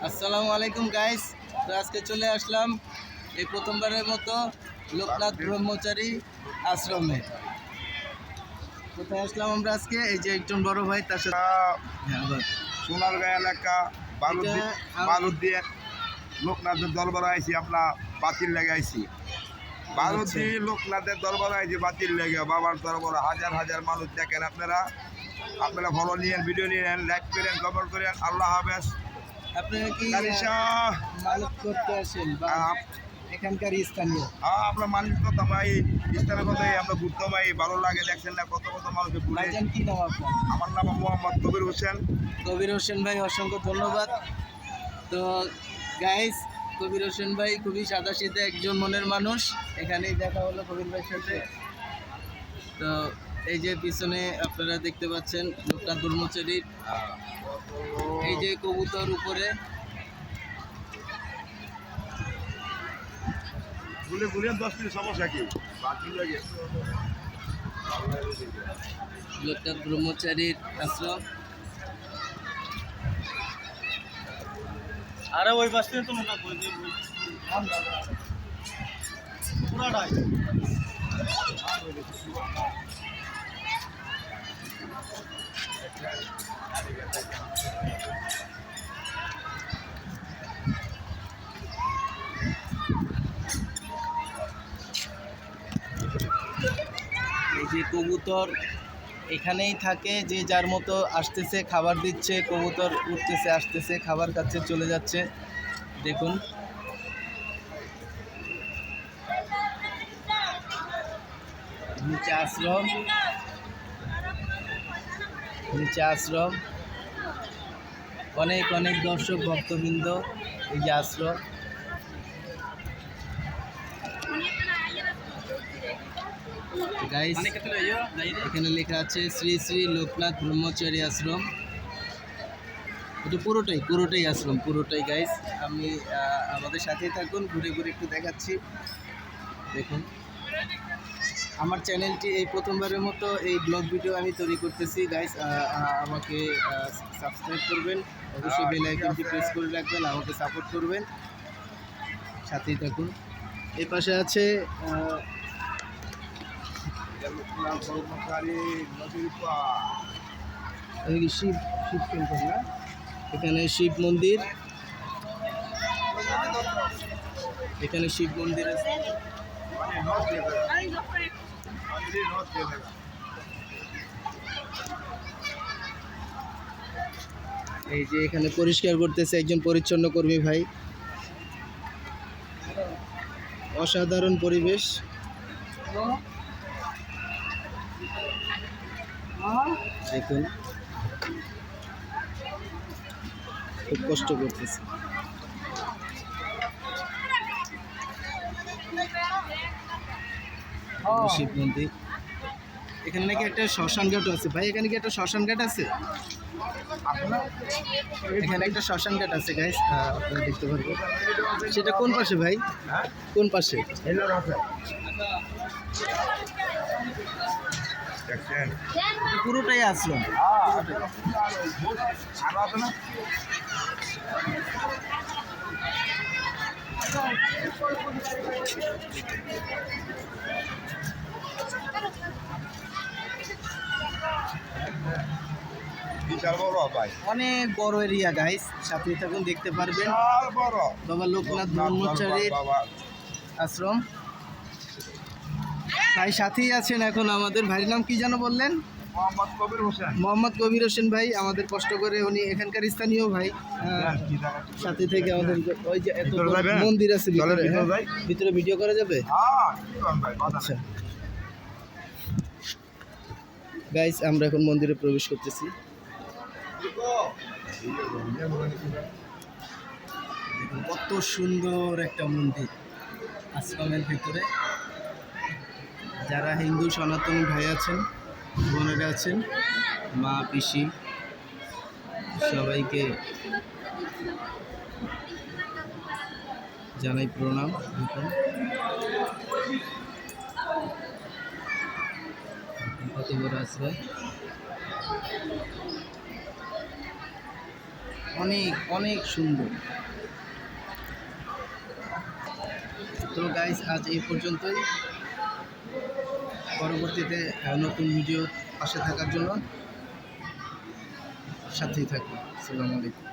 আসসালামু আলাইকুম গাইস। তো আজকে চলে আসলাম এই প্রথমবারের মতো লোকনাথ ব্রহ্মচারী আশ্রমে। কোথায় আসলাম আমরা আজকে? এই যে একজন বড় ভাই, তার সাথে সোনারগাঁ এলাকা বালুদ্দিয়ে লোকনাথের দরবার আইছি, আমরা বাতিল লেগে আইছি। বালুদ্দি লোকনাথের দরবার আইছি বাতিল লেগে, বাবার দরবার হাজার হাজার মানুষ দেখেন। আপনারা ফলো নিয়েন, ভিডিও নিয়েন, লাইক করেন, কমেন্ট করেন। আল্লাহ হাফেজ। আপনারা কি মানত করতে আসেন বা এখানকার স্থানীয়? আপনার মানুষ কথা ভাই, স্থানের কথাই আমরা ঘুরতে ভাই, ভালো লাগে। দেখছেন না কত কত মানুষ ঘুরে। ভাইজান কি নাম আপনার? আমার নাম মোহাম্মদ কবির হোসেন। কবির হোসেন ভাই, অসংখ্য ধন্যবাদ। তো গাইস, কবির হোসেন ভাই খুবই সাদাসিধে একজন মনের মানুষ। এখানেই দেখা হলো কবির ভাইয়ের সাথে। তো এই যে পিছনে আপনারা দেখতে পাচ্ছেন লোকনাথ ব্রহ্মচারীর এই যে কবুতর উপরে সমস্যা কি? লোকনাথ ব্রহ্মচারীর আশ্রম। আরে ওই বাস তো মনে পুরাটাই এই যে কবুতর এখানেই থাকে, যে যার মতো আসতেছে, খাবার দিচ্ছে, কবুতর উঠতেছে, আসতেছে, খাবার খাচ্ছে, চলে যাচ্ছে। দেখুন নিচে আশ্রম, নিচে আশ্রম, অনেক অনেক দর্শক ভক্তবৃন্দ। এই যে আশ্রম, গাইস এখানে লেখা আছে শ্রী শ্রী লোকনাথ ব্রহ্মচারী আশ্রম। এটা পুরোটাই আশ্রম, পুরোটাই গাইস। আমি আমাদের সাথেই থাকুন, ঘুরে ঘুরে একটু দেখাচ্ছি। দেখুন আমার চ্যানেলটি এই প্রথমবারের মতো এই ব্লগ ভিডিও আমি তৈরি করতেছি গাইস। আমাকে সাবস্ক্রাইব করবেন, অবশ্যই বেল আইকনটি প্রেস করে রাখবেন, আমাকে সাপোর্ট করবেন, সাথেই থাকুন। এই পাশে আছে শিব টেম্পল না, এখানে শিব মন্দির, এখানে শিব মন্দির আছে। এই যে এখানে পরিষ্কার করতেছে একজন পরিচ্ছন্ন কর্মী ভাই। অসাধারণ পরিবেশ। দেখুন খুব কষ্ট করতেছে। শিব মন্দির, এখানে নাকি একটা শ্মশান ঘাট আছে ভাই। এখানে কি একটা শ্মশান ঘাট আছে? এখানে একটা শ্মশান ঘাট আছে গাইস, আপনারা দেখতে পারবেন। সেটা কোন পাশে ভাই? কোন পাশে? পুরোটাই আশ্রম। অনেক বড় এরিয়া গাইস, সাথে থাকুন, দেখতে পারবেন। বাবা লোকনাথ ব্রহ্মচারীর আশ্রম। ভাই সাথেই আছেন এখন আমাদের। ভাইয়ের নাম কি যেন বললেন? মোহাম্মদ কবির হোসেন ভাই। আমাদের কষ্ট করে উনি এখানকার স্থানীয় ভাই, সাথে থেকে আমাদের ওই যে এত মন্দির আছে ভিতরে, ভিতরে ভিডিও করা যাবে? আচ্ছা গাইস, আমরা এখন মন্দিরে প্রবেশ করতেছি। কত সুন্দর একটা মন্দির আশ্রমের ভিতরে। যারা হিন্দু সনাতনী ভাই আছেন, বোনেরা আছেন, মা পিসি, সবাইকে জানাই প্রণাম। দেখুন কত বড় আশ্রয়। অনেক অনেক সুন্দর। তো গাইস আজ এই পর্যন্তই। পরবর্তীতে নতুন ভিডিও পাশে থাকার জন্য সাথেই থাকুন। আসসালামু আলাইকুম।